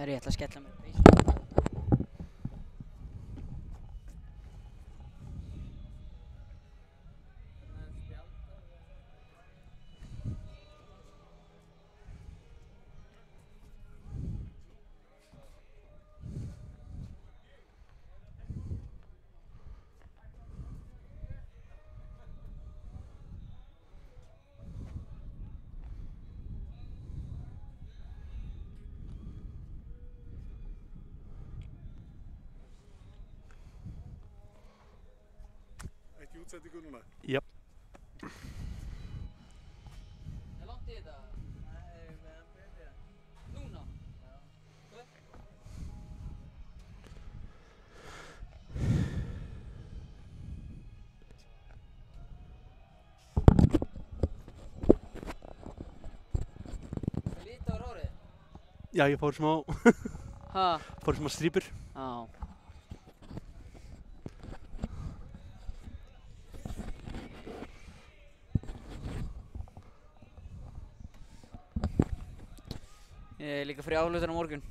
Þegar ég ætla að skella mér. Ekki útsendingu núna? Jöp. Er langt í þetta? Nei, við erum byrjað. Núna? Já. Það lítið á hárið? Já, ég fór smá strípur. Já. Ég er líka fyrir aflöðun á morgun.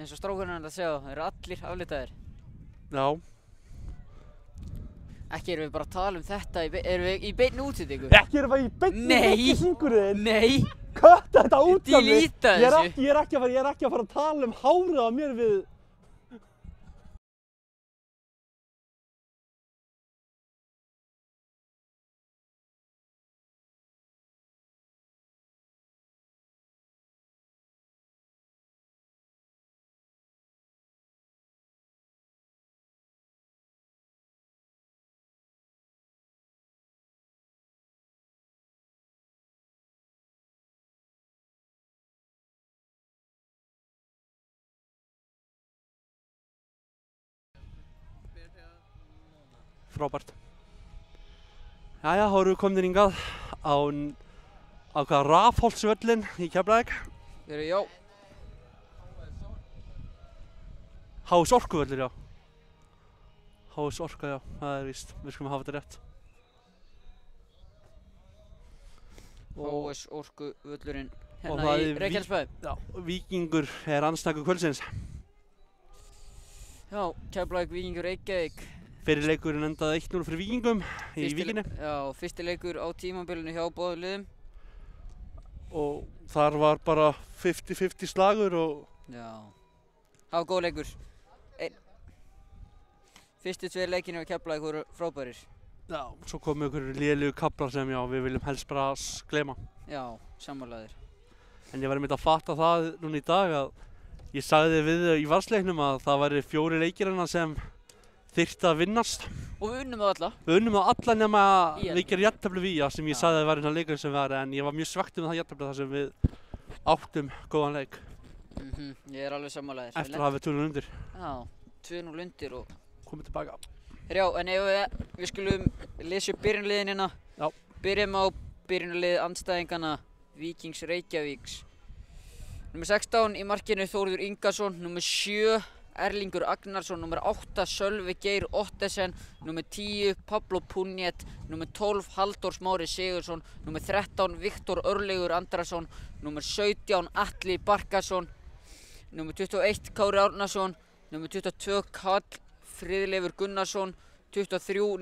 Eins og strákurinn að segja, það eru allir aflitaðir. Já. Ekki erum við bara að tala um þetta, erum við í beinni útsendingu? Ekki erum við í beinni Nei. upplýsingurinn. Nei! Kötta þetta út af mig. Deleta þessu. Ég er ekki að fara að tala um hárið á mér við... Frábært. Jæja, þá erum við komin hingað á hvaða Rafholtsvöllinn í Keflavík. Já. HS Orkuvöllur, já. HS Orka, já, það er víst. Við skulum hafa þetta rétt. HS Orkuvöllurinn Og hérna það í er Reykjanesbæ. Já, Víkingur er andstæðingur kvöldsins. Já, Keflavík, Víkingur, Reykjavík. Fyrri leikurinn endaði 1-0 fyrir Víkingum í Víkinni. Já, fyrsti leikur á tímabilinu hjá báðum liðum. Og þar var bara 50-50 slagur og... Já. Það var góð leikur. Fyrstu tveir leikirnir á Keflavík voru frábærir. Já, svo komu ykkur lélegu kaflar sem já, við viljum helst bara gleyma. Já, sammálaðir. En ég var einmitt að fatta það núna í dag að ég sagði við þau í valsleiknum að það væri 4 leikir hérna sem þyrfti að vinnast. Og við unnum það alla. Við unnum það alla nema ÍR. við gerum jafntefli við sem ég sagði að það væri hérna leikur sem var, en ég var mjög svekkt það jafntefli þar sem við áttum góðan leik. Ég er alveg sammálaðir. Eftir að hafa 2-0 undir. Já, 2-0 undir og... Komið tilbaka. Já, en ef við skulum lesa upp byrjunarliðin hérna. Já. Byrjum á byrjunarlið andstæðingana Víkings Reykjavíks. Númer 16 í markinu Þórður Ingason, númer 7 Erlingur Agnarsson, númer 8 Sölvi Geir Ottesen, númer 10 Pablo Punjet, númer 12 Halldór Smári Sigurðsson, númer 13 Viktor Örlygur Andrason, númer 17 Atli Barkason, númer 21 Kári Árnason, númer 22 Karl Friðleifur Gunnarsson, 23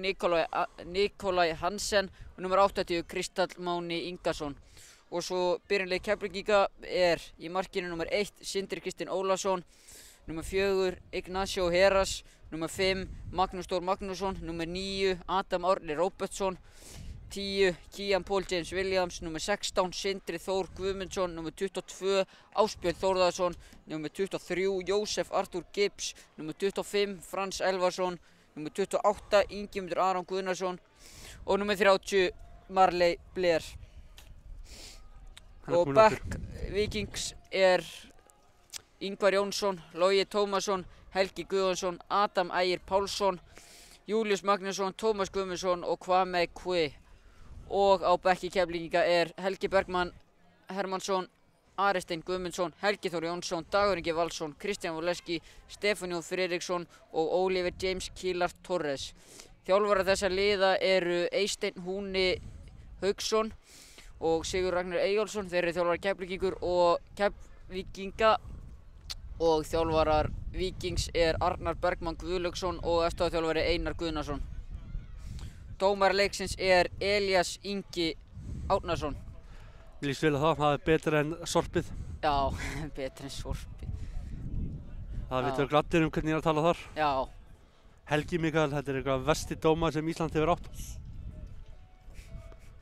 Nikolaj Hansen og númer 80 Kristall Máni Ingason. Og svo byrjunarlið Keflvíkinga er í markinu númer 1 Sindri Kristinn Ólason, númer 4 Ignacio Heras, númer 5 Magnús Þór Magnússon, númer 9 Adam Árni Róbertsson, 10 Kian Paul James Williams, númer 16 Sindri Þór Guðmundsson, númer 22 Ásbjörn Þórðarsson, númer 23 Jósef Arthur Gibbs, númer 25 Frans Elvarsson, númer 28 Ingimundur Aron Guðnarsson og númer 30 Marley Blair. Og back Víkings er Ingvar Jónsson, Logi Tómasson, Helgi Guðjónsson, Adam Ægir Pálsson, Július Magnússon, Tómas Guðmundsson og Kwame Kwe. Og á bekki Keflvíkinga er Helgi Bergmann Hermannsson, Ari Steinn Guðmundsson, Helgi Þór Jónsson, Dagur Ingi Valsson, Kristján Voleski, Stefán Jón Friðriksson og Oliver James Kílar Torres. Þjálfarar þessa liða eru Eysteinn Húni Hauksson og Sigur Ragnar Eyjólfsson. Þeir eru þjálfarar Keflvíkingur og Keflvíkinga Og þjálfarar Víkings Arnar Bergmann Guðlaugsson og aðstoðarþjálfari Einar Guðnason. Dómari leiksins Elías Ingi Árnason. Mér líst vel á það er betra en sorpið. Já, betra en sorpið. Það veit vera gladdir hvernig ég að tala þar. Já. Helgi Mikael, þetta eitthvað versti dómari sem Ísland hefur átt.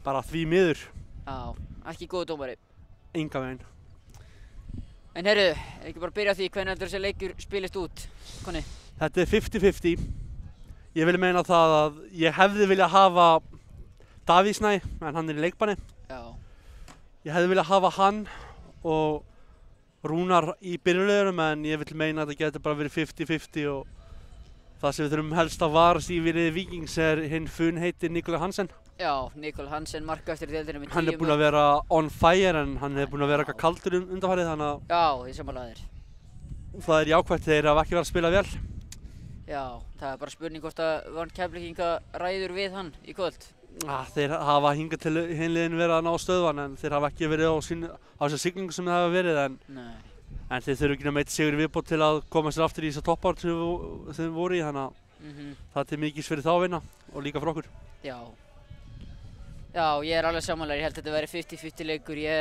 Bara því miður. Já, ekki góður dómari. Engan veginn. En heyrðu, ekki bara byrja á því hvernig heldur þessi leikur spilist út, Konni? Þetta 50-50. Ég vil meina það að ég hefði viljað hafa Davíð Snæ, en hann í leikbanni. Já. Ég hefði viljað hafa hann og Rúnar í byrjuleikunum, en ég vil meina að þetta getur bara verið 50-50 og það sem við þurfum helst að varast í liði Víkings hinn funheiti Nikolaj Hansen. Já, Nikolaj Hansen markahæstur í deildinni með 10 mörk. Hann búinn að vera on fire en hann búinn að vera eitthvað kaldur undanfarið, þannig að Já, ég sammála þér. það jákvætt, þeir hafa ekki verið að spila vel. Já, það bara spurning hvort að Van Keflavíkinga ræður við hann í kvöld. Þeir hafa hingað til hinliðin verið að ná stöðvan en þeir hafa ekki verið á þessar siglingu sem það hafa verið en þeir þurfu ekki að meita sigur í viðbót til að koma sér aftur í þessa toppár sem þeir voru í, þannig að það er til mikils fyrir þá að vinna og líka fyrir okkur. Já, ég alveg sammála, ég held að þetta veri 50-50 leikur, ég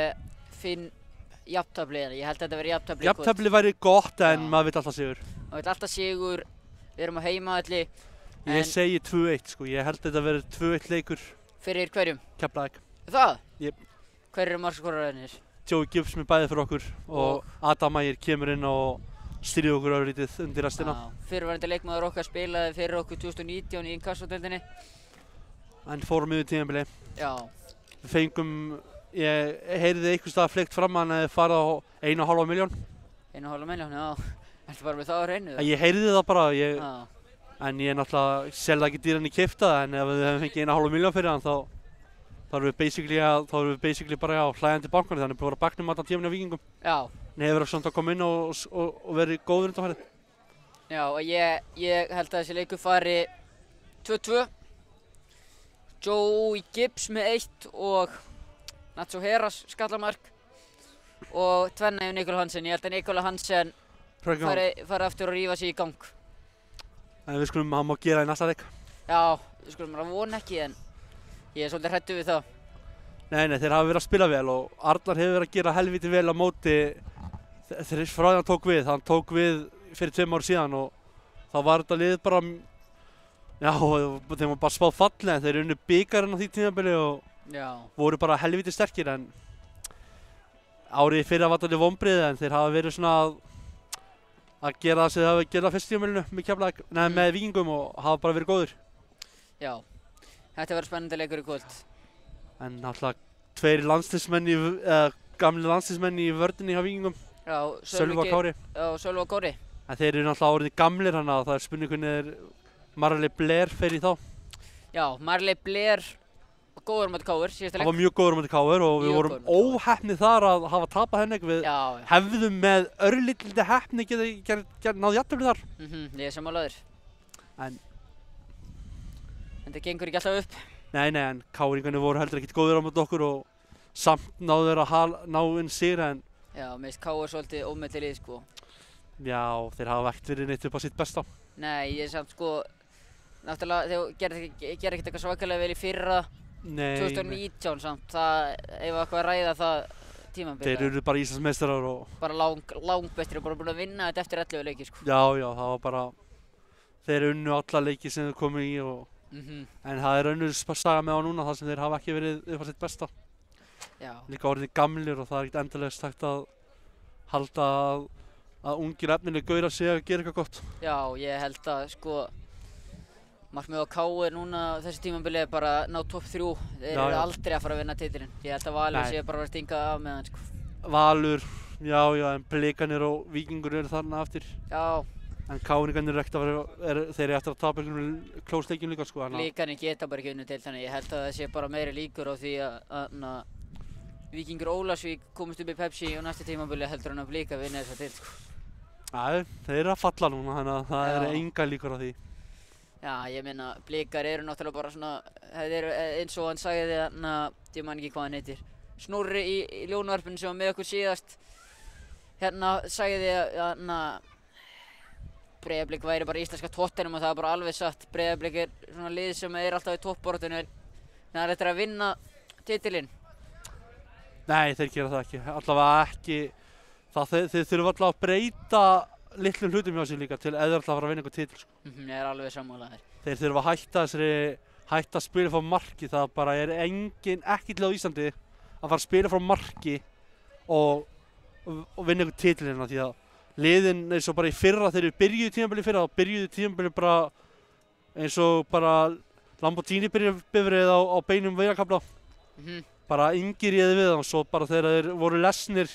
finn jafntefli, ég held að þetta veri jafntefli í kvöld. Jafntefli væri gott en maður vill alltaf sigur. Maður vill alltaf sigur, við erum á heimavelli. Ég segi 2-1 sko, ég held að þetta veri 2-1 leikur. Fyrir hverjum? Keflavík. Það? Jep. Hverjir eru markaskorararnir? Joey Gibbs með bæði fyrir okkur og Adam Ægir kemur inn og stýrir okkur örlítið undir restina. Fyrirverandi leikmaður okkar spilaði fyrir okkur 2019 í Inkasso-deildinni. En fórum yfir tímabili. Já. Við fengum, ég heyrði einhvers staðar fleygt fram að hann hefði farið á 1,5 milljón. 1,5 milljón, já. Ertu bara með það á hreinu? Ég heyrði það bara, en ég náttúrulega selði ekki dýran í keypta en ef við hefum fengið 1,5 milljón fyrir hann þá erum við basically bara hlægjandi bankana, þannig að við erum bara backnum allan tíminn á Víkingum. Já. En hefur verið samt að koma inn og verið góður undanfarið. Já, og ég held að þessi leikur fari 2-2. Joey Gibbs með 1 og Nacho Heras skallamark og tvenna hjá Nikolaj Hansen. Ég held að Nikolaj Hansen fari aftur að rífa sig í gang. En við skulum, hann má gera í næsta leik. Já, við skulum bara vona ekki en ég svolítið hræddur við það. Nei, þeir hafa verið að spila vel og Arnar hefur verið að gera helviti vel á móti þegar frá því hann tók við fyrir 2 ár síðan og þá var þetta lið bara þeir var bara spáð falli en þeir unnu bikarinn á því tímabili og voru bara helviti sterkir en árið fyrir var þetta alveg vonbrigði en þeir hafa verið svona að gera það sem þeir hafa gerað fyrst tímabilinu með Víkingum og hafa bara verið góður. Já. Þetta verður spennandi leikur í kvöld. En náttúrulega 2 landsliðsmenn gamli landsliðsmenn í vörninni hjá Víkingum. Já, Sölvi og Kári. Já, Sölvi og Kári. En þeir eru náttúrulega orðnir gamlir þannig að það er spurning hvernig Marley Blair fer í þá. Já, Marley Blair var góður á móti KR síðasta leik. Hann var mjög góður á móti KR og við vorum óheppnir þar að hafa tapað henni. Við hefðum með örlítið heppni náð jafntefli þar. Ég er sammála þér. En þetta gengur ekki alltaf upp. Nei, en Káringarnir voru heldur ekkert góðir á móti okkur og samt náðu þeir að ná inn sigra en Já, mér finnst KR svolítið ómetið lið sko. Já, þeir hafa ekkert verið neitt upp á sitt besta. Nei, ég er samt sko náttúrulega þeir gerðu ekkert eitthvað svakalega vel í fyrra 2019 samt, það ef eitthvað að ræða það tímabil. Þeir eru bara Íslandsmeistarar og bara langbestir og bara búin að vinna þetta eftir 11 leiki sko. Já, það var bara þeir unnu alla leiki sem þeir komu í og en það er önnur saga með á núna þar sem þeir hafa ekki verið upp á sitt besta. Já. Líka orðnir gamlir og það er ekkert endilega hægt að halda að ungir efnileg gaurar sig að gera eitthvað gott. Já, ég held að sko markmið á KR núna þessi tímabili er bara að ná topp 3. Þeir eru aldrei að fara að vinna titilinn. Ég held að Valur sé bara að stinga af með hann sko. Valur, já, en Blikarnir og Víkingur eru þarna aftur. Já. En Káringarnir eru eftir að tapa einhvern klósleikjum líka sko. Blikarnir geta bara ekki unnið til þannig ég held að það sé bara meiri líkur á því að Víkingur Ólafsvík komist upp í Pepsi á næsta tímabili heldur hann að Blika vinna þessa til sko. Já, þeir eru að falla núna þannig að það eru enga líkur á því. Já, ég meina Blikar eru náttúrulega bara svona, það eru eins og hann sagði ég man ekki hvað hann heitir, Snorri í Ljónvarpinu sem var með okkur síðast. hérna sagði að Breiðablik væri bara íslenska Tottenham og það er bara alveg satt. Breiðablik svona lið sem alltaf í toppbaráttunni. Það er eftir að vinna titilinn. Nei, þeir gera það ekki. Allavega ekki. Þeir þurfa alltaf að breyta litlum hlutum hjá sig líka til eða alltaf að fara að vinna einhver titil. Sko. Ég er alveg sammála þér. Þeir þurfa að hætta að spila frá marki. Það bara ekki til á Íslandi að fara að spila frá marki og vinna einhver titil hérna því að liðin eins og bara í fyrra þegar við byrjuðu tímabilið fyrra þá byrjuðu tímabilið bara eins og bara Lamborghini bifreið á beinum vegarkafla. Bara yngir réði við það og svo bara þegar þeir voru lesnir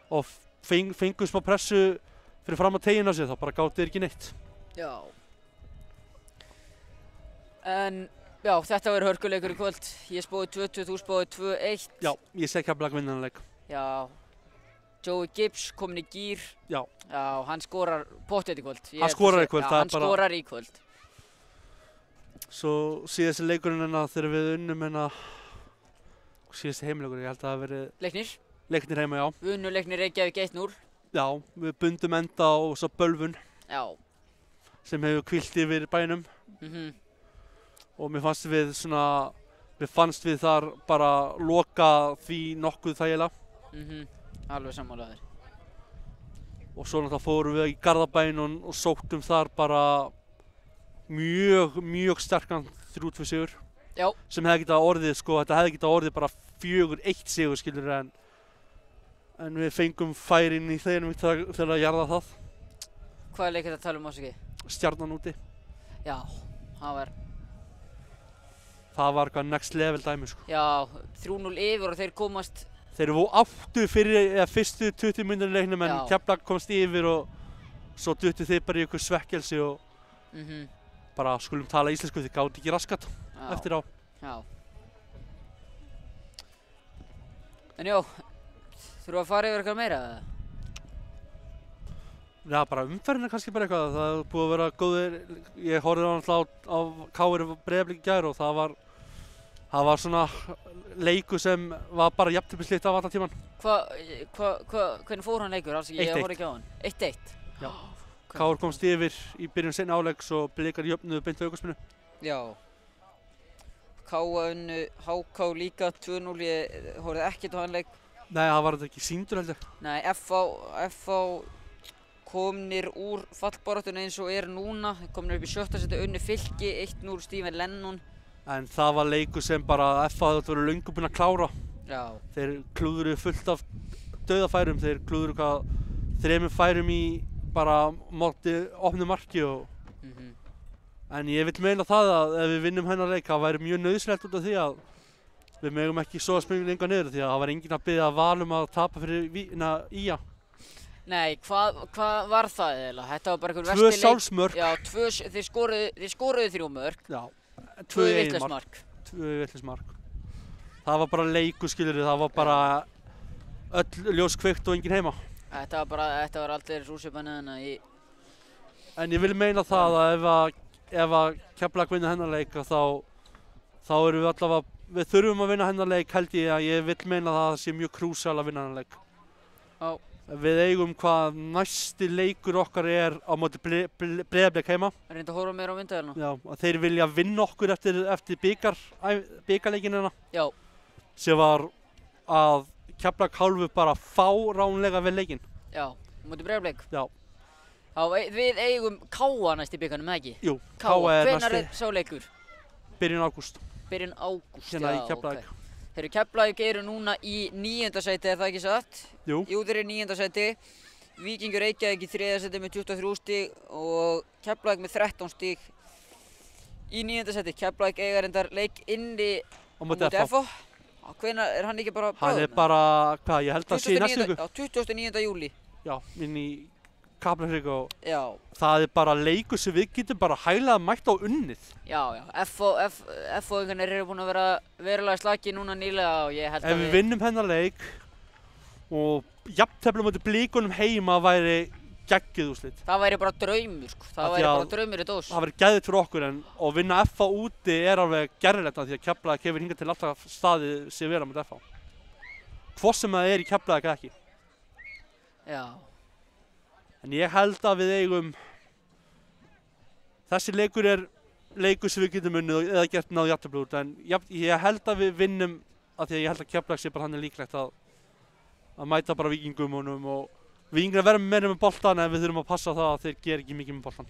og fengu smá pressu fyrir fram að teginn á sig þá bara gátu þeir ekki neitt. Já. En já, þetta verður hörkuleikur í kvöld. Ég spáði 2-2, þú spáði 2-1. Já, ég segi Keflavík vinna þennan leik. Já. Joey Gibbs kominn í gír. Já. Já, hann skorar pottþétt í kvöld. Hann skorar í kvöld. Já, hann skorar í kvöld. Svo síðasti leikurinn þegar við unnum síðasti heimleikur, ég held að það hafi verið... Leiknir? Leiknir heima, já. Við unnum Leiknir Reykjavík 1-0. Já, við bundum enda á svo bölvun. Já. Sem hefur hvílt yfir bænum. Og mér fannst við þar bara loka því nokkuð þægilega. Alveg sammála þér. Og svo náttúrulega fórum við í Garðabæinn og sóttum þar bara mjög sterkan 3-2 sigur. Já. Sem hefði getað orðið, þetta hefði getað orðið bara 4-1 sigur, skilur, en við fengum færin í þeim til að jarða það. Hvaða leik er þetta að tala um ásaki? Stjarnan úti. Já, það var eitthvað next level dæmi, sko. Já, 3-0 yfir og þeir komast... Þeir áttu fyrstu 20 mínútur í leiknum en Keflavík komst yfir og svo duttu þeir bara í einhver svekkelsi og bara skulum tala íslensku því gátu ekki raskat eftir á. Já. En já, þurfum við að fara yfir eitthvað meira? Já, bara umferðin kannski bara eitthvað. Það er búið að vera góðir. Ég horfði á KR Breiðablik í gær og það var svona leikur sem var bara jafnteflisleikur af allan tímann. Hvernig fór hann leikur? Ég horfði ekki á hann. 1-1? Já. KR komst yfir í byrjun seinni hálfleiks og Blikar jöfnuðu beint við aukaspyrnu. Já. KR unnu HK líka 2-0. Ég horfði ekkert á hann leik. Nei, það var þetta ekki sýndur heldur. Nei, FH komnir úr fallbaráttunni eins og núna. Komnir upp í 7. sæti, unnu Fylki 1-0 Stephen Lennon. En það var leikur sem bara FH hafði verið löngu búinn að klára. Já. Þeir klúðruðu fullt af dauðafærum. Þeir klúðruðu 3 færum í bara móti opnu marki og... En ég vil meina það að ef við vinnum hennar leik, það væri mjög nauðsynlegt út af því að við megum ekki svo að smyggja lengra niður því að það var enginn að biðja Val að tapa fyrir IA. Nei, hvað var það eiginlega? Þetta var bara einhver 2 sjálfsmörk. Já, þeir skoruðu 3 mörk. Já. 2 vitlausmark. 2 vitlausmark. Það var bara leikur, skilurðu, það var bara öll ljós kveikt og enginn heima. Þetta var aldrei rússipanniðina í... En ég vil meina það að ef að Keflavík vinna hennar leik þá erum við allavega, við þurfum að vinna hennar leik held ég vil meina það sé mjög krúsal að vinna hennar leik. Já. Við eigum hvað næsti leikur okkar á móti Breiðablik heima. Reynda að horfa meira á myndavélarna. Já, að þeir vilja vinna okkur eftir bikarleikinina. Já. Sem var að Keflavík hálfu bara fáránlega við leikinn. Já, móti Breiðablik. Já. Já, við eigum K.A. næst í bikarnum, eða ekki? Jú, K.A. er næsti. Hvenær er sá leikur? Byrjun ágúst. Byrjun ágúst, hérna í Keflavík. Þeir Keflavík eru núna í 9. sæti, er það ekki satt? Jú. Jú, þeir eru í 9. sæti. Víkingur Reykjavík í 3. sæti með 23 stig og Keflavík með 13 stig í 9. sæti. Keflavík eiga reyndar leik inni á móti FH. Hvenær er hann ekki bara bráðum? Hann er bara, hvað, ég held að sé í næstu viku. Já, 29. júlí. Já, inn í Kaplakrika og já. Það er bara leikur sem við getum bara hæglega mætt á unnið. Já, FH-ingarnir eru búin að vera verulega slakir núna nýlega og ég held að við vinnum hennar leik og jafntefli á móti Blikunum heima væri geggjuð úrslit. Það væri bara draumur, sko. Það væri bara draumur í dós. Það væri geðvitt fyrir okkur og vinna FH úti er alveg gerðilegt því að Keflavík hefur hingað til alltaf staðið sem vera með FH. Hvort sem það er í Keflavík ekki. Já. En ég held að við eigum, þessi leikur er leikur sem við getum unnið eða gert náðu jafntefli út, en ég held að við vinnum af því að ég held að Keflavík sé bara þannig líklegt að mæta bara Víkingum og Víkingar verða meira með boltan en við þurfum að passa það að þeir gera ekki mikið með boltan.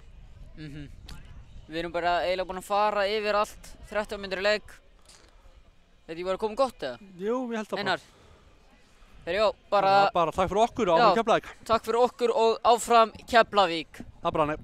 Við erum bara eiginlega búin að fara yfir allt 13 mínútur í leik. Þetta ekki bara komið gott eða? Jú, ég held það bara. Einar. Þegar já, bara takk fyrir okkur og áfram Keflavík. Takk fyrir okkur og áfram Keflavík. Það branni.